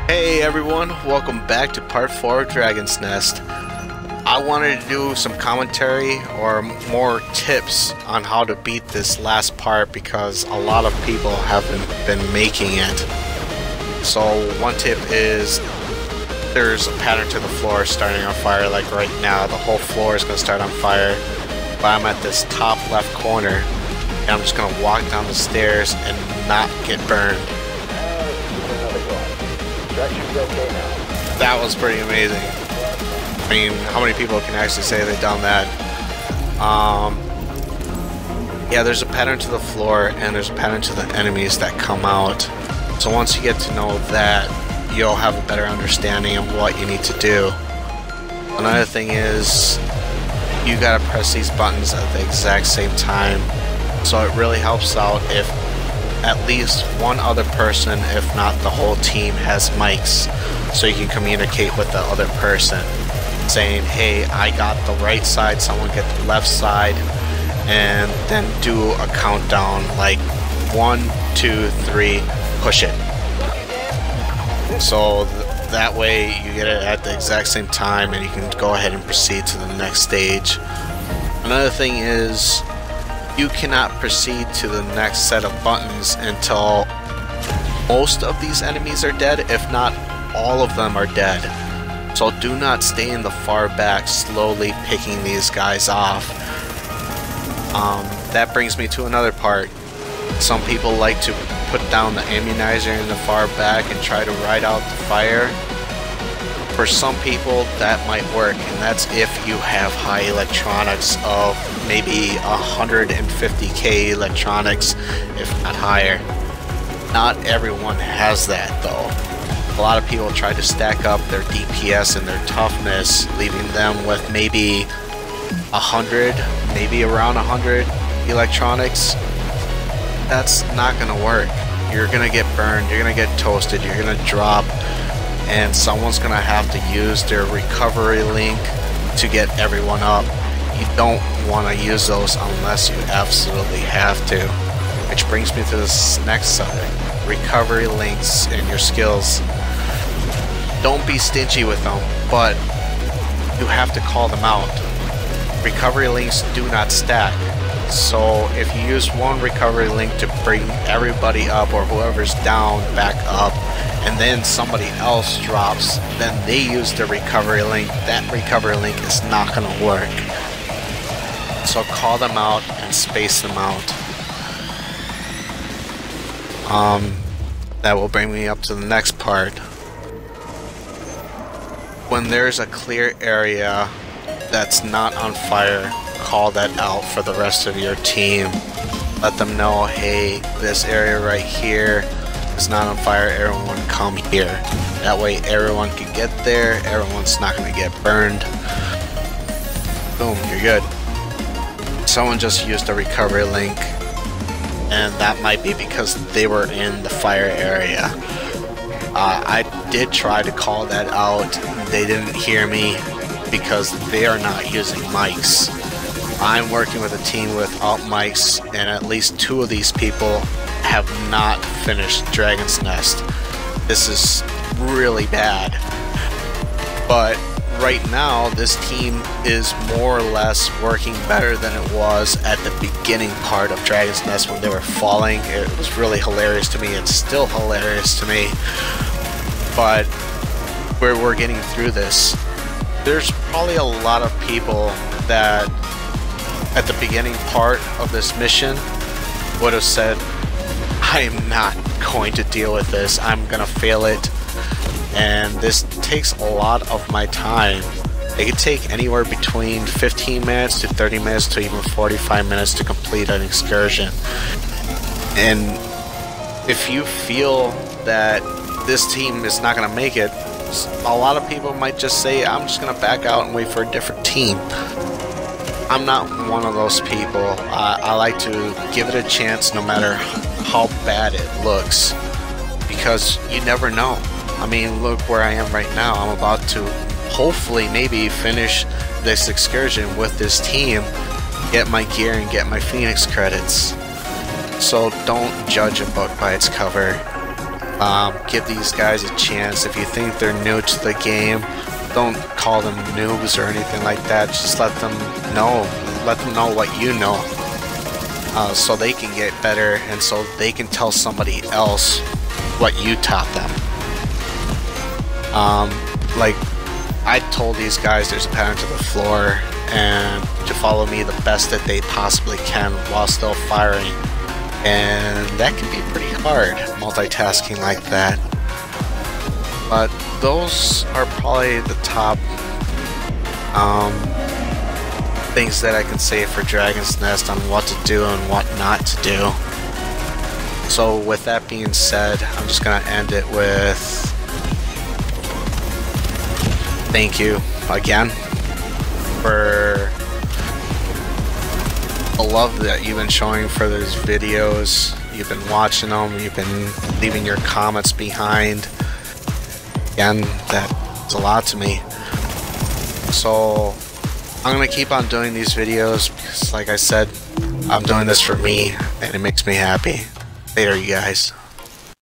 Hey everyone, welcome back to part 4 of Dragon's Nest. I wanted to do some commentary or more tips on how to beat this last part because a lot of people haven't been making it. So one tip is there's a pattern to the floor starting on fire. Like right now, the whole floor is going to start on fire, but I'm at this top left corner and I'm just going to walk down the stairs and not get burned. That was pretty amazing. I mean, how many people can actually say they've done that? Yeah, there's a pattern to the floor and there's a pattern to the enemies that come out. So once you get to know that, you'll have a better understanding of what you need to do. Another thing is, you gotta press these buttons at the exact same time. So it really helps out if at least one other person, if not the whole team, has mics, so you can communicate with the other person, saying, hey, I got the right side, someone get the left side, and then do a countdown like 1, 2, 3, push it. So that way you get it at the exact same time and you can go ahead and proceed to the next stage. Another thing is, you cannot proceed to the next set of buttons until most of these enemies are dead, if not all of them are dead. So do not stay in the far back slowly picking these guys off. That brings me to another part. Some people like to put down the immunizer in the far back and try to ride out the fire. For some people that might work, and that's if you have high electronics of maybe 150k electronics, if not higher. Not everyone has that though. A lot of people try to stack up their DPS and their toughness, leaving them with maybe 100, maybe around 100 electronics. That's not gonna work. You're gonna get burned, you're gonna get toasted, you're gonna drop, and someone's gonna have to use their recovery link to get everyone up. You don't want to use those unless you absolutely have to. Which brings me to this next subject: recovery links and your skills. Don't be stingy with them, but you have to call them out. Recovery links do not stack. So if you use one recovery link to bring everybody up, or whoever's down back up, and then somebody else drops, then they use the recovery link, that recovery link is not going to work. So call them out and space them out. That will bring me up to the next part. When there's a clear area that's not on fire, call that out for the rest of your team. Let them know, hey, this area right here is not on fire, everyone come here. That way everyone can get there, everyone's not going to get burned. Boom, you're good. Someone just used a recovery link, and that might be because they were in the fire area. I did try to call that out. They didn't hear me because they are not using mics. I'm working with a team without mics, and at least 2 of these people have not finished Dragon's Nest. This is really bad. But right now, this team is more or less working better than it was at the beginning part of Dragon's Nest when they were falling. It was really hilarious to me. It's still hilarious to me. But we're getting through this. There's probably a lot of people that at the beginning part of this mission would have said, I am not going to deal with this. I'm gonna fail it. And this takes a lot of my time. It could take anywhere between 15 minutes to 30 minutes to even 45 minutes to complete an excursion. And if you feel that this team is not going to make it, a lot of people might just say, I'm just going to back out and wait for a different team. I'm not one of those people. I like to give it a chance no matter how bad it looks, because you never know. I mean, look where I am right now. I'm about to hopefully maybe finish this excursion with this team, get my gear and get my Phoenix credits. So don't judge a book by its cover. Give these guys a chance. If you think they're new to the game, don't call them noobs or anything like that. Just let them know what you know, so they can get better and so they can tell somebody else what you taught them. Like I told these guys there's a pattern to the floor and to follow me the best that they possibly can while still firing, and that can be pretty hard, multitasking like that. But those are probably the top things that I can say for Dragon's Nest on what to do and what not to do. So with that being said, I'm just gonna end it with thank you again for the love that you've been showing for those videos. You've been watching them, you've been leaving your comments behind. Again, that's a lot to me. So I'm gonna keep on doing these videos because, like I said, I'm doing this for me and it makes me happy. Later, you guys.